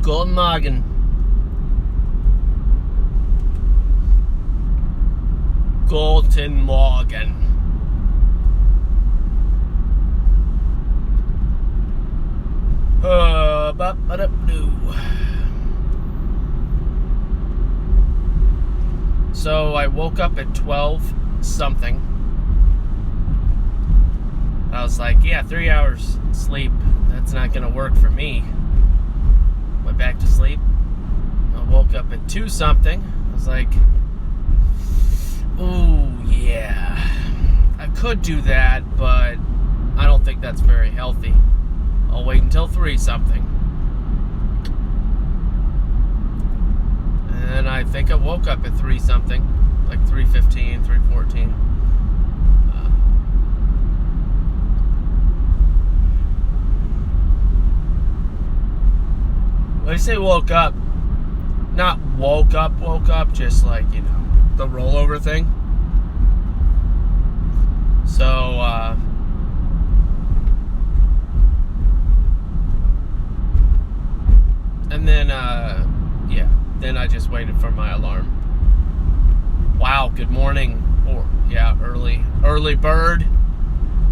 Guten Morgen. Guten Morgen. So I woke up at 12 something. I was like, yeah, 3 hours sleep. That's not going to work for me. Went back to sleep. I woke up at 2 something. I was like, ooh, yeah. I could do that, but I don't think that's very healthy. I'll wait until 3 something. And I think I woke up at 3 something, like 3:15, 3:14. When I say woke up, not woke up, just like, you know, the rollover thing. So, and then, yeah, then I just waited for my alarm. Wow, good morning. Or, yeah, early bird.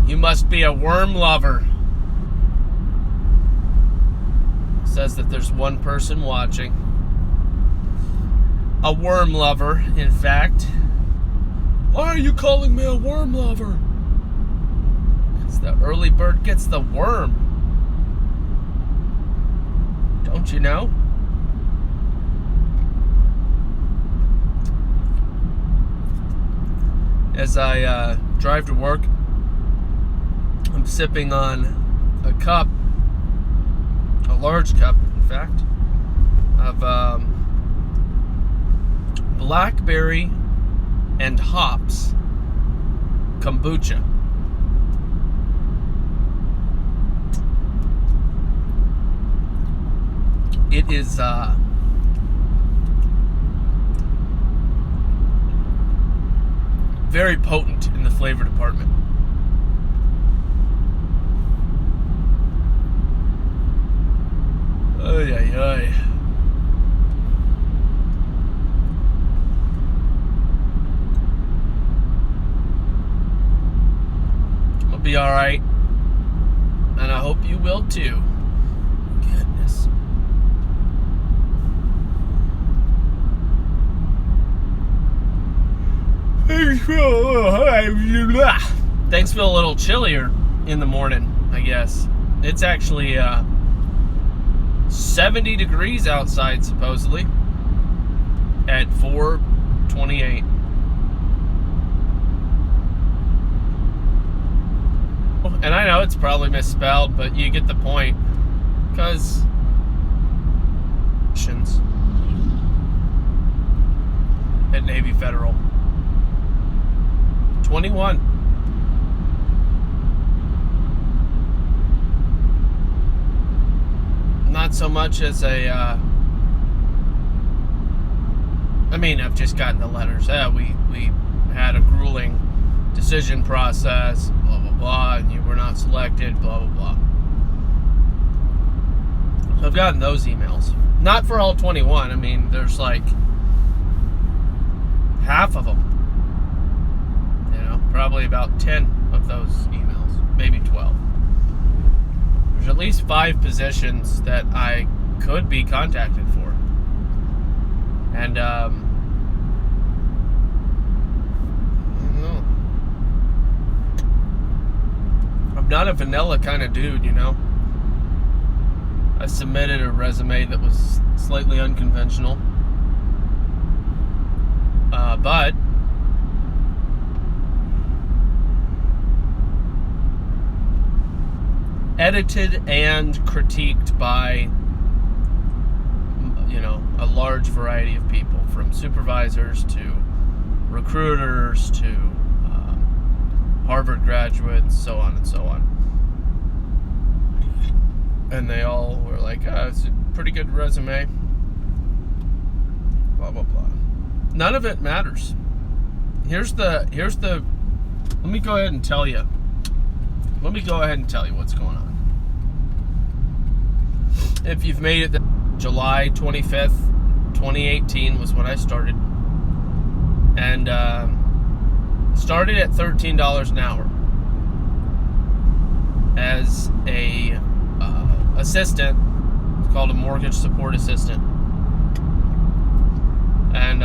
You must be a worm lover. Says that there's one person watching. A worm lover, in fact. Why are you calling me a worm lover? Because the early bird gets the worm. Don't you know? As I drive to work, I'm sipping on a cup, a large cup, in fact, of blackberry and hops kombucha. It is very potent in the flavor department. Ay, ay, ay. I'll be alright. And I hope you will too. Goodness. Things feel a little chillier in the morning, I guess. It's actually 70 degrees outside, supposedly, at 4:28. And I know it's probably misspelled, but you get the point. Because at Navy Federal. 21. Not so much as a, I mean, I've just gotten the letters. We had a grueling decision process, blah, blah, blah, and you were not selected, blah, blah, blah. So I've gotten those emails. Not for all 21. I mean, there's like half of them. You know, probably about 10 of those emails, maybe 12. There's at least 5 positions that I could be contacted for. And, I don't know. I'm not a vanilla kind of dude, you know. I submitted a resume that was slightly unconventional. But edited and critiqued by, you know, a large variety of people, from supervisors to recruiters to Harvard graduates, so on and so on. And they all were like, oh, it's a pretty good resume, blah, blah, blah. None of it matters. Here's the, let me go ahead and tell you. Let me go ahead and tell you what's going on. If you've made it July 25th, 2018 was when I started. And started at $13 an hour as a assistant. It's called a mortgage support assistant. And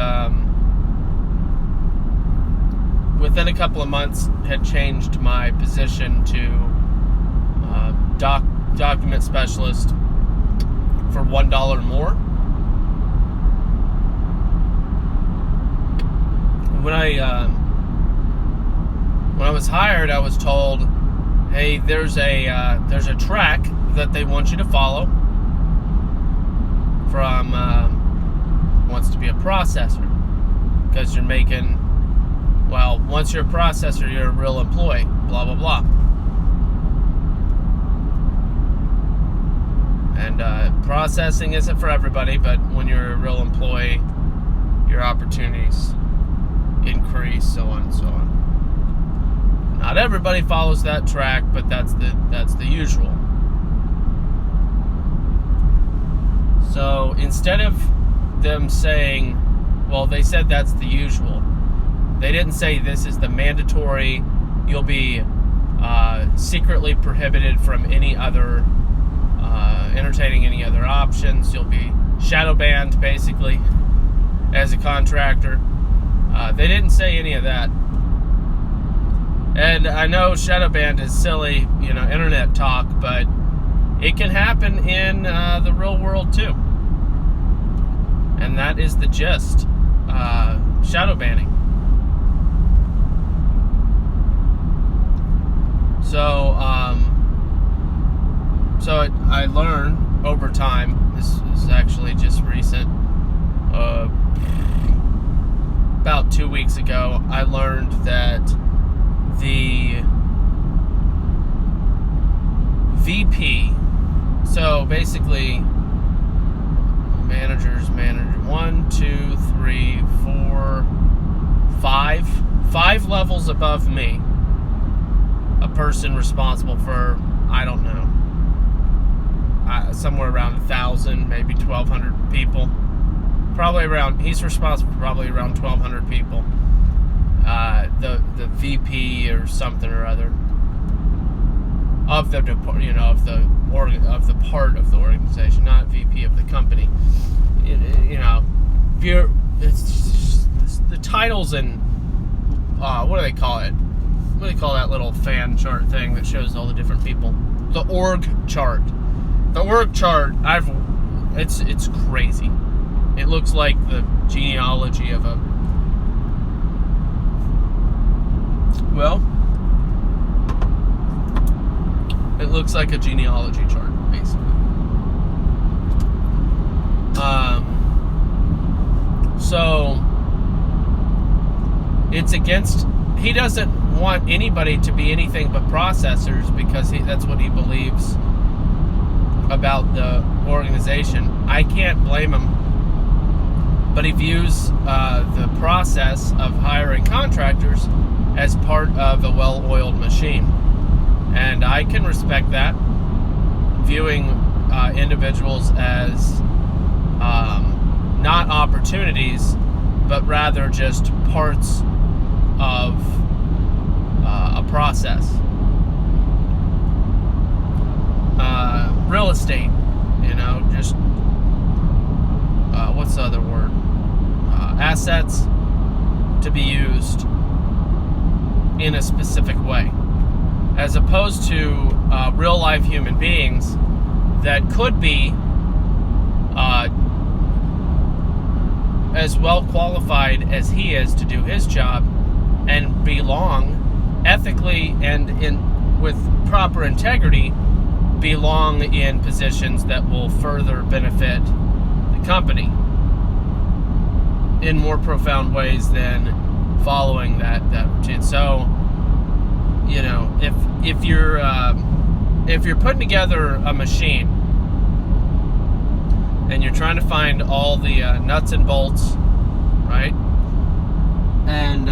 within a couple of months had changed my position to document specialist for $1 more. When I was hired, I was told, hey, there's a track that they want you to follow from wants to be a processor, because you're making, well, once you're a processor, you're a real employee, blah blah blah. And processing isn't for everybody, but when you're a real employee, your opportunities increase, so on and so on. Not everybody follows that track, but that's the usual. So instead of them saying, well, they said that's the usual, they didn't say this is the mandatory, you'll be secretly prohibited from any other entertaining any other options, you'll be shadow banned basically as a contractor. They didn't say any of that. And I know shadow banned is silly, internet talk, but it can happen in the real world too. And that is the gist. Shadow banning. So I learned over time, this is actually just recent, about 2 weeks ago, I learned that the VP, so basically manager 1, 2, 3, 4, 5 levels above me, a person responsible for, I don't know, somewhere around 1,000, maybe 1,200 people. He's responsible for probably around 1,200 people. The VP or something or other of the of the part of the organization, not VP of the company. The titles and what do they call it? What do they call that little fan chart thing that shows all the different people? The org chart. The org chart. It's crazy. It looks like the genealogy of a. Well, it looks like a genealogy chart, basically. So it's against. He doesn't want anybody to be anything but processors because that's what he believes about the organization. I can't blame him. But he views the process of hiring contractors as part of a well-oiled machine. And I can respect that, viewing individuals as not opportunities, but rather just parts of a process. Real estate, just what's the other word? Assets to be used in a specific way, as opposed to real life human beings that could be as well qualified as he is to do his job and belong ethically and with proper integrity, belong in positions that will further benefit the company in more profound ways than following that routine. So, if you're putting together a machine and you're trying to find all the nuts and bolts, right? And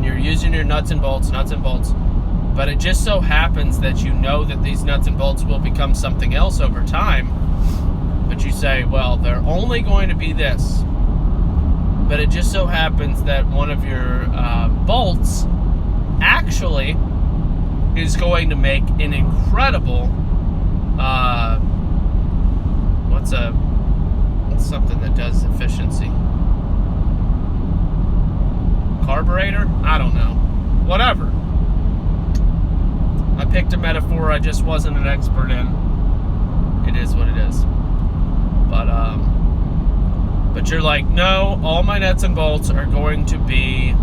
you're using your nuts and bolts, but it just so happens that that these nuts and bolts will become something else over time, but but you say, well, they're only going to be this. But it just so happens that one of your bolts actually is going to make an incredible what's something that does efficiency? Carburetor? I don't know. Whatever. I picked a metaphor I just wasn't an expert in. It is what it is. But you're like, no, all my nuts and bolts are going to be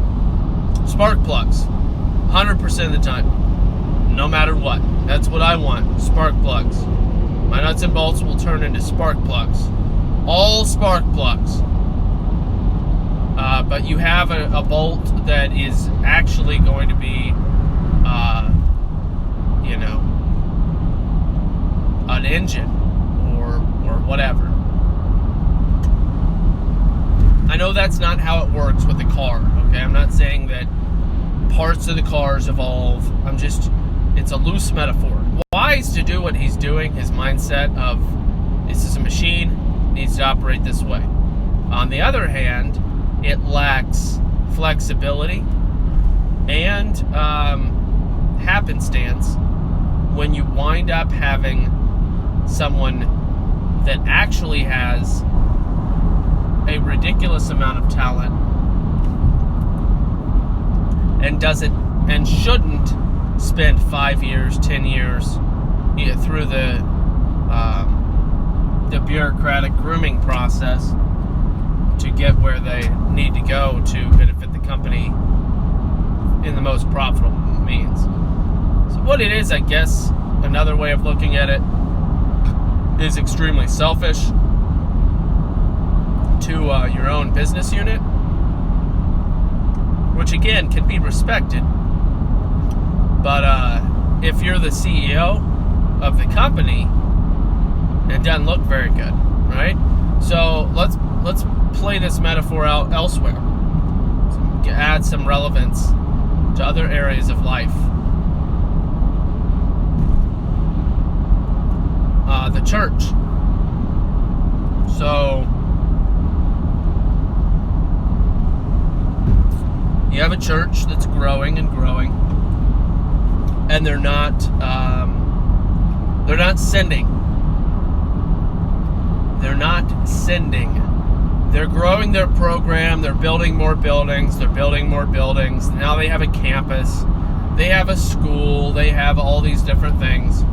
spark plugs. 100% of the time. No matter what. That's what I want. Spark plugs. My nuts and bolts will turn into spark plugs. All spark plugs. But you have a bolt that is actually going to be, an engine or whatever. I know that's not how it works with the car, okay? I'm not saying that parts of the cars evolve. It's a loose metaphor. Wise to do what he's doing, his mindset of, this is a machine, needs to operate this way. On the other hand, it lacks flexibility and happenstance when you wind up having someone that actually has a ridiculous amount of talent and shouldn't spend 5 years, 10 years through the bureaucratic grooming process to get where they need to go to benefit the company in the most profitable means. So what it is, I guess, another way of looking at it is extremely selfish to your own business unit, which again can be respected. But if you're the CEO of the company, it doesn't look very good, right? So let's play this metaphor out elsewhere. Add some relevance to other areas of life. The church. So you have a church that's growing and growing, and they're not sending. They're not sending. They're growing their program. They're building more buildings. Now they have a campus. They have a school. They have all these different things.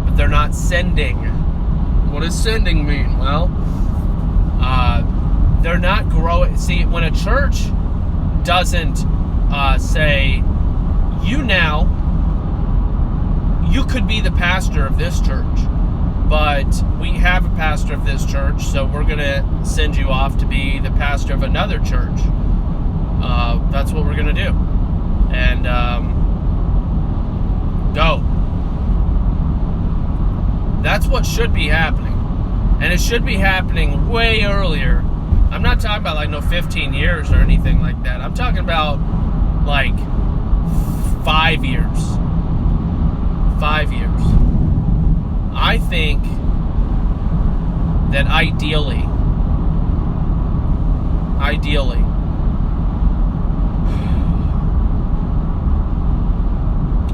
But they're not sending. What does sending mean? Well, they're not growing. See, when a church doesn't say, you could be the pastor of this church, but we have a pastor of this church, so we're going to send you off to be the pastor of another church. That's what we're going to do. And go. That's what should be happening. And it should be happening way earlier. I'm not talking about 15 years or anything like that. I'm talking about 5 years. 5 years. I think that ideally,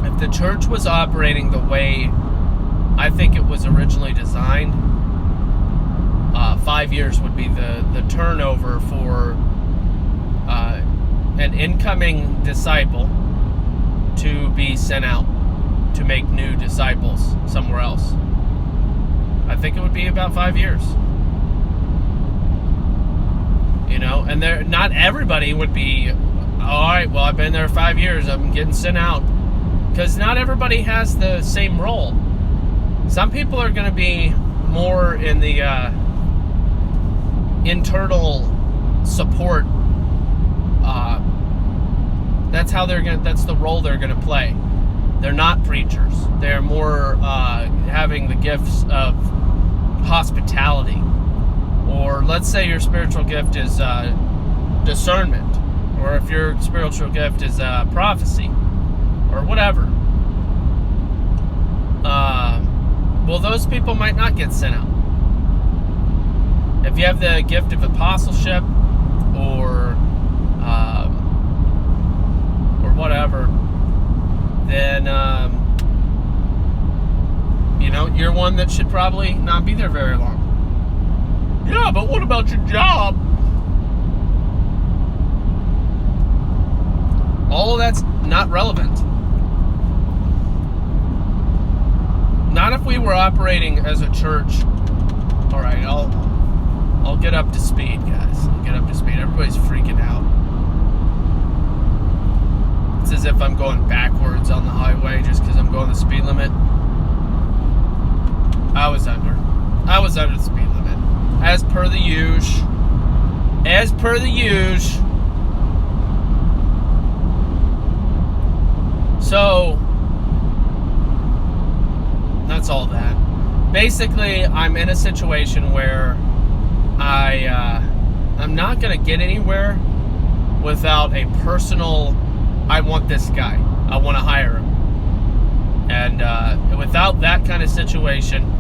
if the church was operating the way I think it was originally designed, 5 years would be the turnover for an incoming disciple to be sent out to make new disciples somewhere else. I think it would be about 5 years. And not everybody would be, all right, well, I've been there 5 years, I'm getting sent out. Because not everybody has the same role. Some people are going to be more in the internal support. That's the role they're going to play. They're not preachers. They're more having the gifts of hospitality. Or let's say your spiritual gift is discernment. Or if your spiritual gift is prophecy. Or whatever. Well, those people might not get sent out. If you have the gift of apostleship or whatever, then you're one that should probably not be there very long. Yeah, but what about your job? All of that's not relevant. Not if we were operating as a church. All right, I'll get up to speed, guys. I'll get up to speed. Everybody's freaking out. It's as if I'm going backwards on the highway just because I'm going the speed limit. I was under the speed limit. As per the usual. So, that's all that. Basically, I'm in a situation where I'm not going to get anywhere without a personal, I want this guy. I want to hire him. And without that kind of situation,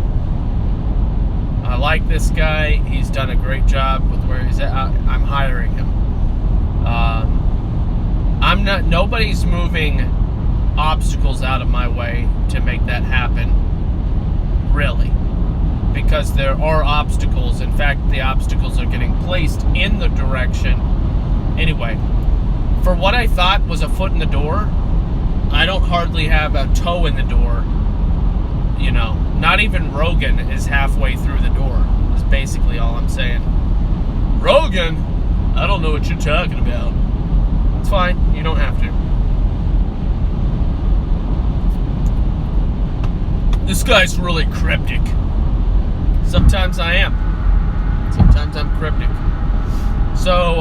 I like this guy. He's done a great job with where he's at. I'm hiring him. Nobody's moving obstacles out of my way to make that happen, really, because there are obstacles. In fact, the obstacles are getting placed in the direction. Anyway, for what I thought was a foot in the door, I don't hardly have a toe in the door. Not even Rogan is halfway through the door, is basically all I'm saying. Rogan? I don't know what you're talking about. It's fine, you don't have to. This guy's really cryptic. Sometimes I am. Sometimes I'm cryptic. So,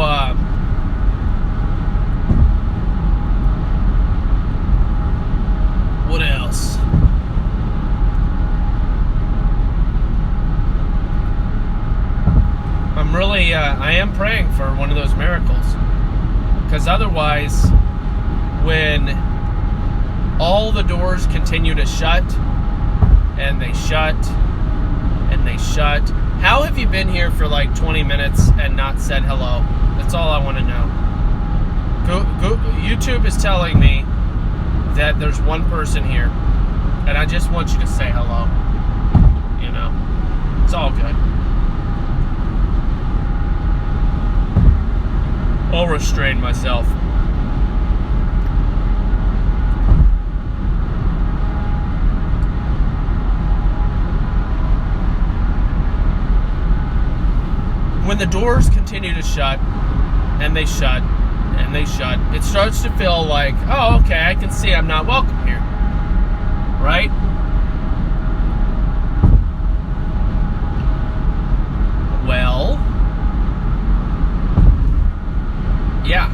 what else? I am praying for one of those miracles. Because otherwise, when all the doors continue to shut, and they shut, and they shut. How have you been here for like 20 minutes and not said hello? That's all I want to know. YouTube is telling me that there's one person here, and I just want you to say hello. It's all good. I'll restrain myself. When the doors continue to shut, and they shut, and they shut, it starts to feel like, oh, okay, I can see I'm not welcome here. Right? Well, yeah.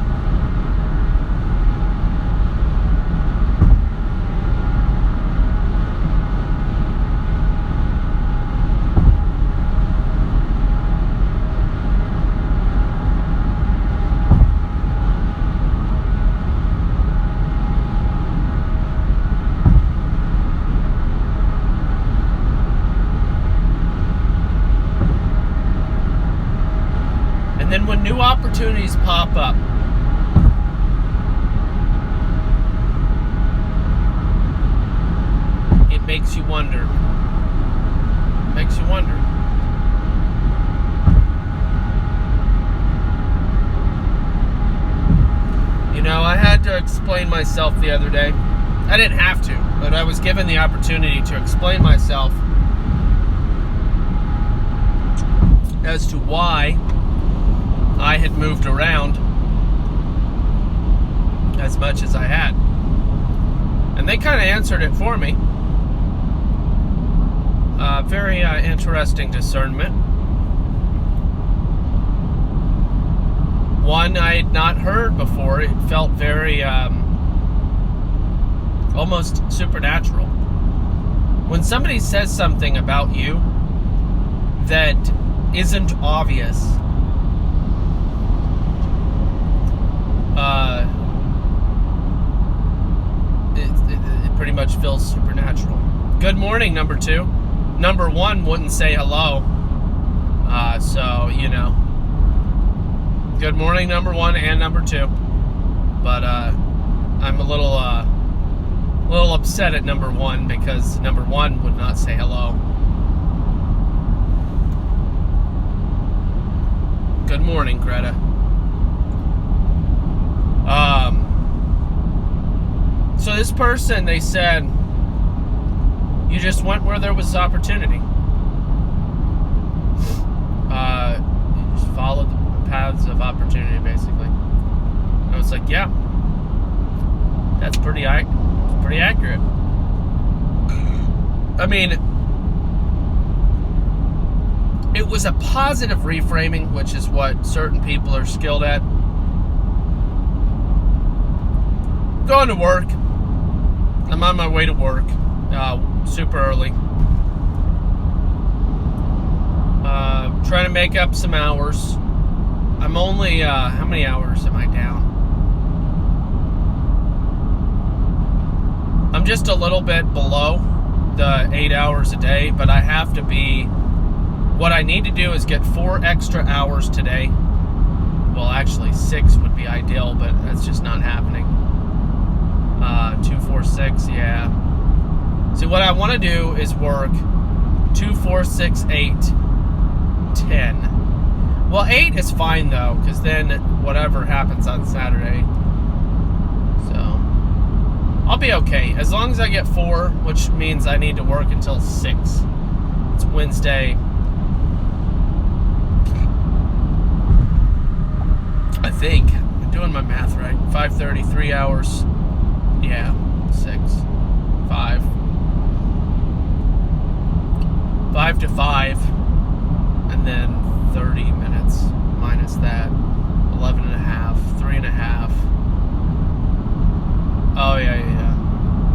And then when new opportunities pop up, it makes you wonder. It makes you wonder. I had to explain myself the other day. I didn't have to, but I was given the opportunity to explain myself as to why I had moved around as much as I had. And they kind of answered it for me. Very interesting discernment. One I had not heard before. It felt very almost supernatural. When somebody says something about you that isn't obvious, it pretty much feels supernatural. Good morning, number 2. Number 1 wouldn't say hello. So, good morning, number one and number two. But I'm a little upset at number one because number one would not say hello. Good morning, Greta. So this person, they said, you just went where there was opportunity. You just followed the paths of opportunity, basically. I was like, yeah, that's pretty accurate. I mean, it was a positive reframing, which is what certain people are skilled at. Going to work. I'm on my way to work. Super early. Trying to make up some hours. I'm only, how many hours am I down? I'm just a little bit below the 8 hours a day, but I have to be, what I need to do is get 4 extra hours today. Well, actually 6 would be ideal, but that's just not happening. 2, 4, 6, yeah. See, what I want to do is work 2, 4, 6, 8, 10. Well, 8 is fine though, because then whatever happens on Saturday. So, I'll be okay. As long as I get 4, which means I need to work until 6. It's Wednesday. I think. I'm doing my math right. 5:30, 3 hours. Yeah, 6, 5. 5 to 5. And then 30 minutes minus that. 11 and a half, 3 and a half. Oh, yeah.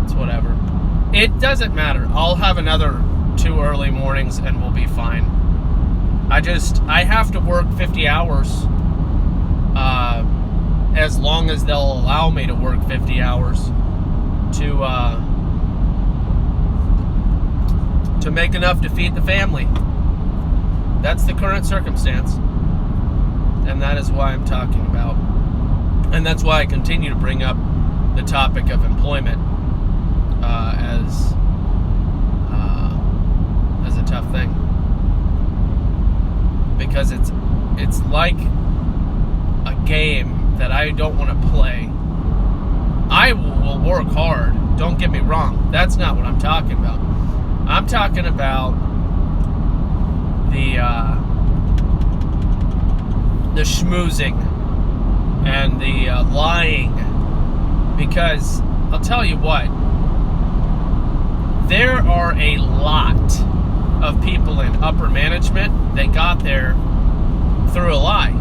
It's whatever. It doesn't matter. I'll have another 2 early mornings and we'll be fine. I have to work 50 hours. As long as they'll allow me to work 50 hours to make enough to feed the family. That's the current circumstance. And that is why I'm talking about. And that's why I continue to bring up the topic of employment as a tough thing. Because it's like a game that I don't want to play. I will work hard. Don't get me wrong. That's not what I'm talking about. I'm talking about the schmoozing and the lying. Because I'll tell you what, there are a lot of people in upper management that got there through a lie.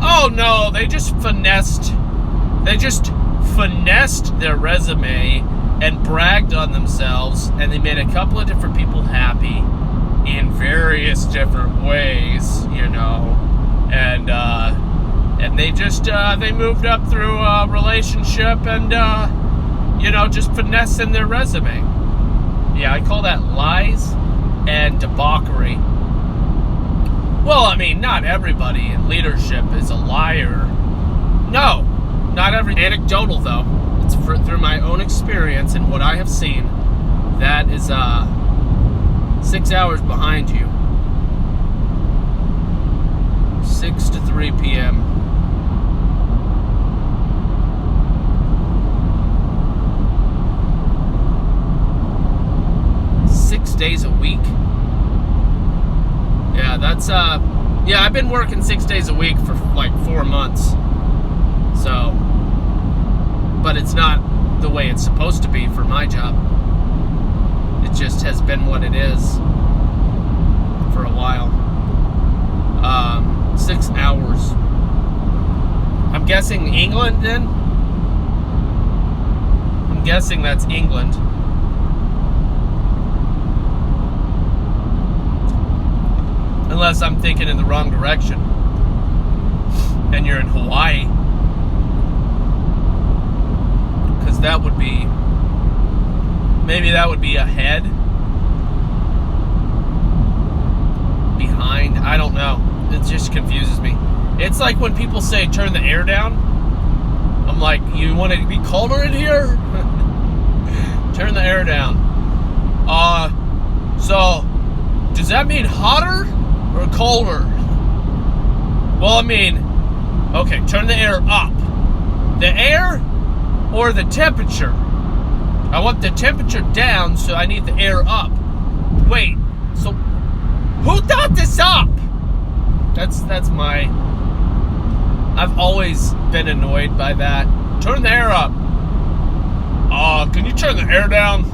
Oh no, they just finessed their resume and bragged on themselves, and they made a couple of different people happy in various different ways, and they just they moved up through a relationship and just finessing their resume. Yeah, I call that lies and debauchery. Well, I mean, not everybody in leadership is a liar. No, not every. Anecdotal though. It's through my own experience and what I have seen. That is 6 hours behind you. 6 to 3 p.m. Days a week. Yeah, that's I've been working 6 days a week for like 4 months. So, but it's not the way it's supposed to be for my job. It just has been what it is for a while. 6 hours. I'm guessing England then? I'm guessing that's England. Unless I'm thinking in the wrong direction and you're in Hawaii, because that would be, maybe that would be ahead, behind. behind. I don't know. It just confuses me. It's like when people say turn the air down. I'm like, you want it to be colder in here? Turn the air down. So does that mean hotter or colder? Well, I mean, okay, turn the air up. The air or the temperature? I want the temperature down, so I need the air up. Wait, so who thought this up? That's my... I've always been annoyed by that. Turn the air up. Can you turn the air down?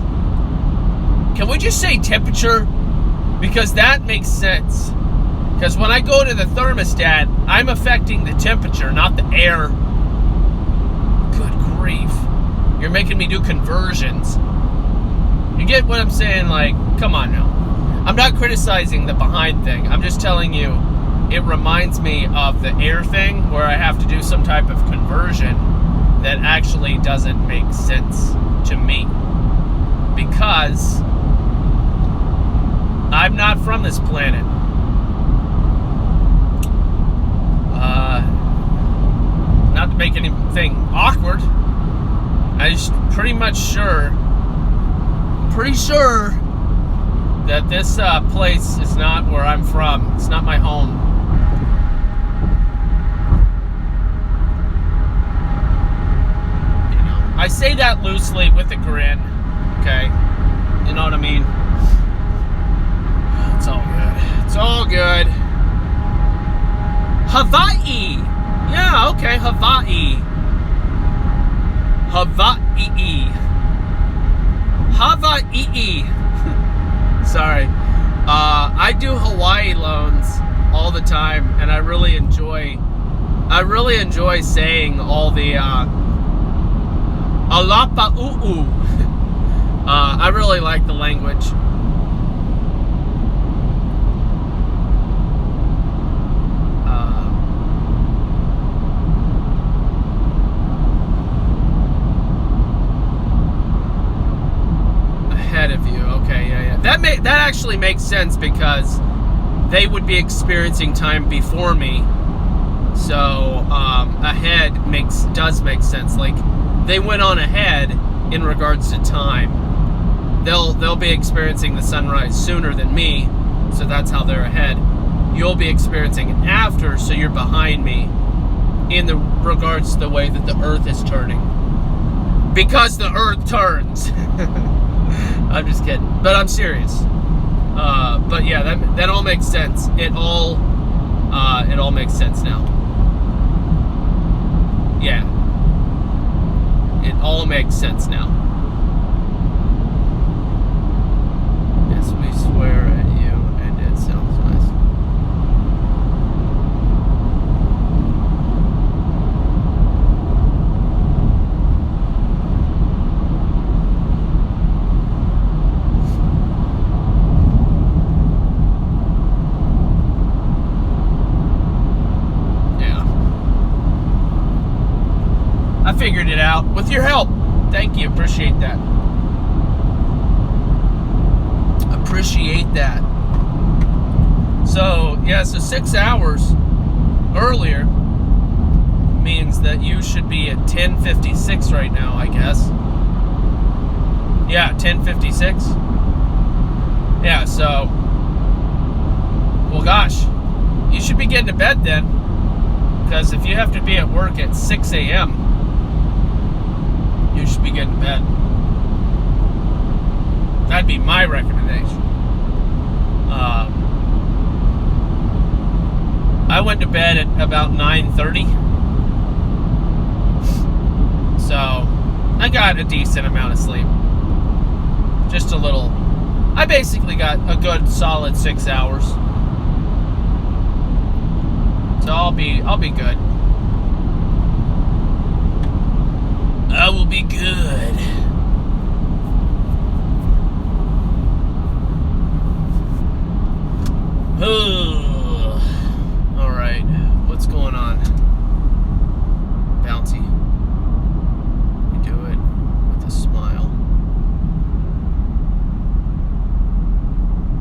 Can we just say temperature? Because that makes sense. Because when I go to the thermostat, I'm affecting the temperature, not the air. Good grief. You're making me do conversions. You get what I'm saying? Like, come on now. I'm not criticizing the behind thing. I'm just telling you, it reminds me of the air thing where I have to do some type of conversion that actually doesn't make sense to me. Because I'm not from this planet. Not to make anything awkward. I'm just pretty sure that this place is not where I'm from. It's not my home. You know, I say that loosely with a grin. Okay, you know what I mean? It's all good. It's all good. Hawaii. Yeah, okay, Hawaii. Hawaii. Sorry. I do Hawaii loans all the time, and I really enjoy saying all the alapa'u'u. I really like the language. Of you, okay, yeah. That actually makes sense because they would be experiencing time before me, so ahead does make sense. Like they went on ahead in regards to time. They'll be experiencing the sunrise sooner than me, so that's how they're ahead. You'll be experiencing it after, so you're behind me in the regards to the way that the Earth is turning, because the Earth turns. I'm just kidding, but I'm serious. But yeah, that all makes sense. It all makes sense now. Yeah, it all makes sense now. Yes, we swear at you, and it sounds nice. Figured it out with your help. Thank you. Appreciate that. Appreciate that. So, yeah, so 6 hours earlier means that you should be at 10:56 right now, I guess. Yeah, 10:56. Yeah, so, well, gosh, you should be getting to bed then, because if you have to be at work at 6 a.m., you should be getting to bed. That'd be my recommendation. I went to bed at about 9:30. So, I got a decent amount of sleep. Just a little. I basically got a good solid 6 hours. So I'll be good. I will be good. All right, what's going on? Bouncy. You do it with a smile.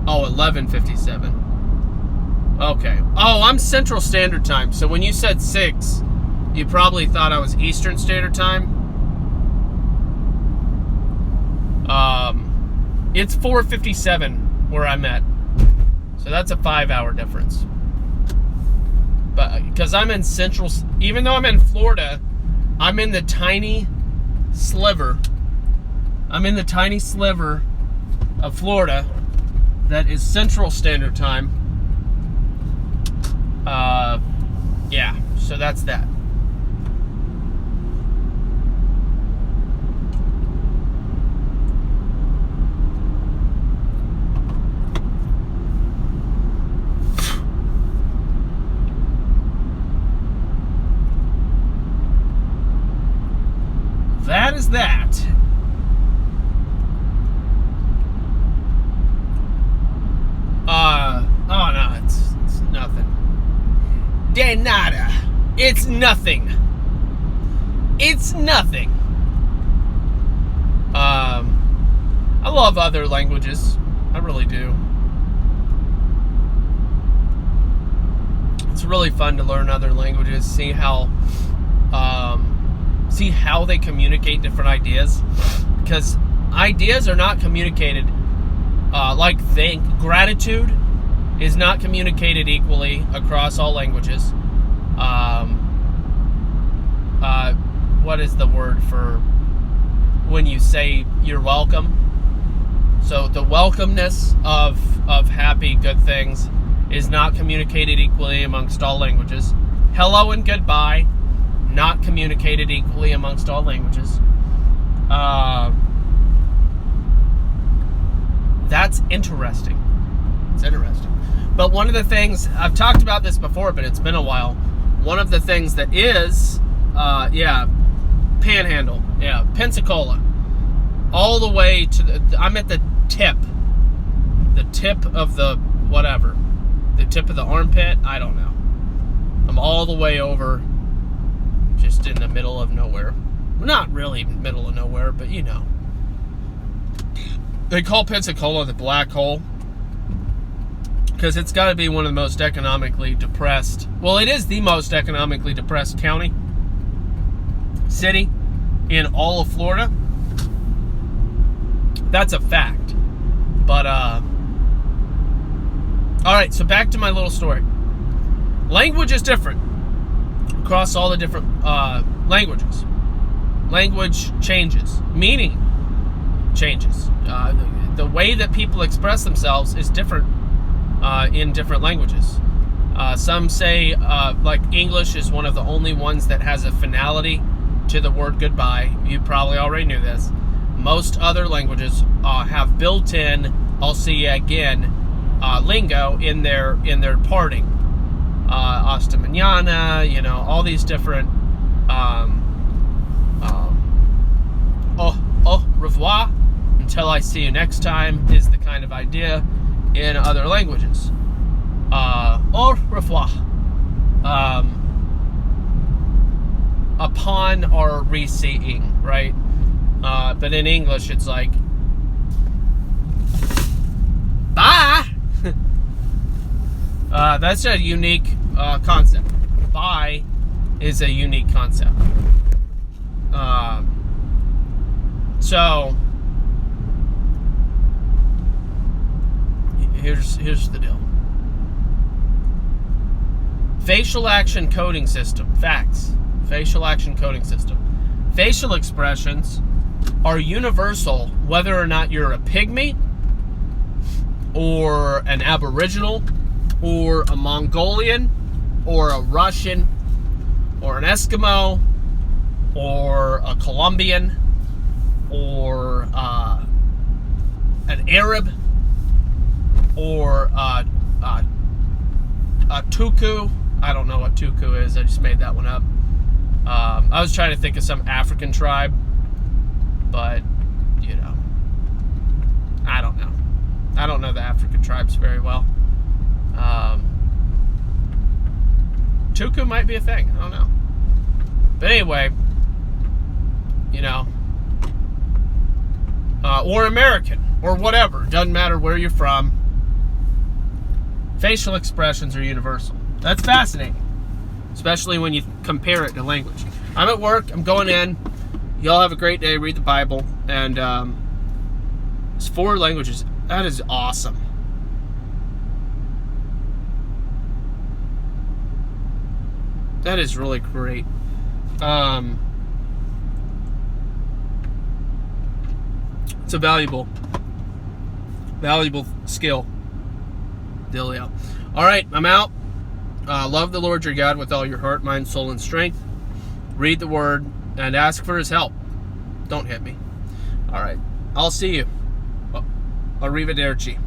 Oh, 11:57. Okay. Oh, I'm Central Standard Time. So when you said 6, you probably thought I was Eastern Standard Time. It's 4:57 where I'm at. So that's a 5-hour difference. But because I'm in Central, even though I'm in Florida, I'm in the tiny sliver. I'm in the tiny sliver of Florida that is Central Standard Time. Yeah, so that's that. That is that. Oh no, it's nothing. De nada. It's nothing. It's nothing. I love other languages. I really do. It's really fun to learn other languages, see how they communicate different ideas, because ideas are not communicated like gratitude is not communicated equally across all languages. What is the word for when you say you're welcome? So the welcomeness of happy, good things is not communicated equally amongst all languages. Hello and goodbye, not communicated equally amongst all languages. That's interesting. It's interesting. But one of the things, I've talked about this before, but it's been a while. One of the things that is, Panhandle, Pensacola, all the way to I'm at the tip of the whatever, the tip of the armpit, I don't know. I'm all the way over, just in the middle of nowhere. Not really middle of nowhere, but you know. They call Pensacola the black hole because it's got to be one of the most economically depressed. Well, it is the most economically depressed city in all of Florida. That's a fact. But all right, so back to my little story. Language is different across all the different languages. Language changes. Meaning changes. The way that people express themselves is different in different languages. Some say, like English is one of the only ones that has a finality to the word goodbye. You probably already knew this. Most other languages have built-in "I'll see you again" lingo in their parting. Hasta mañana, you know, all these different au revoir, until I see you next time, is the kind of idea in other languages. Au revoir. Upon or re-seeing, right? But in English, it's like, bye! That's a unique concept. Bye is a unique concept. So here's the deal. Facial action coding system. Facts. Facial action coding system. Facial expressions are universal whether or not you're a pygmy or an aboriginal or a Mongolian or a Russian or an Eskimo or a Colombian or an Arab or a Tuku. I don't know what Tuku is. I just made that one up. I was trying to think of some African tribe, but, you know, I don't know. I don't know the African tribes very well. Tuku might be a thing. I don't know. But anyway, you know, or American, or whatever. Doesn't matter where you're from. facial expressions are universal. That's fascinating, especially when you compare it to language. I'm at work. I'm going in. Y'all have a great day. Read the Bible. And it's 4 languages. That is awesome. That is really great. It's a valuable skill. Dealio. All right, I'm out. Love the Lord your God with all your heart, mind, soul, and strength. Read the Word and ask for His help. Don't hit me. All right, I'll see you. Arrivederci.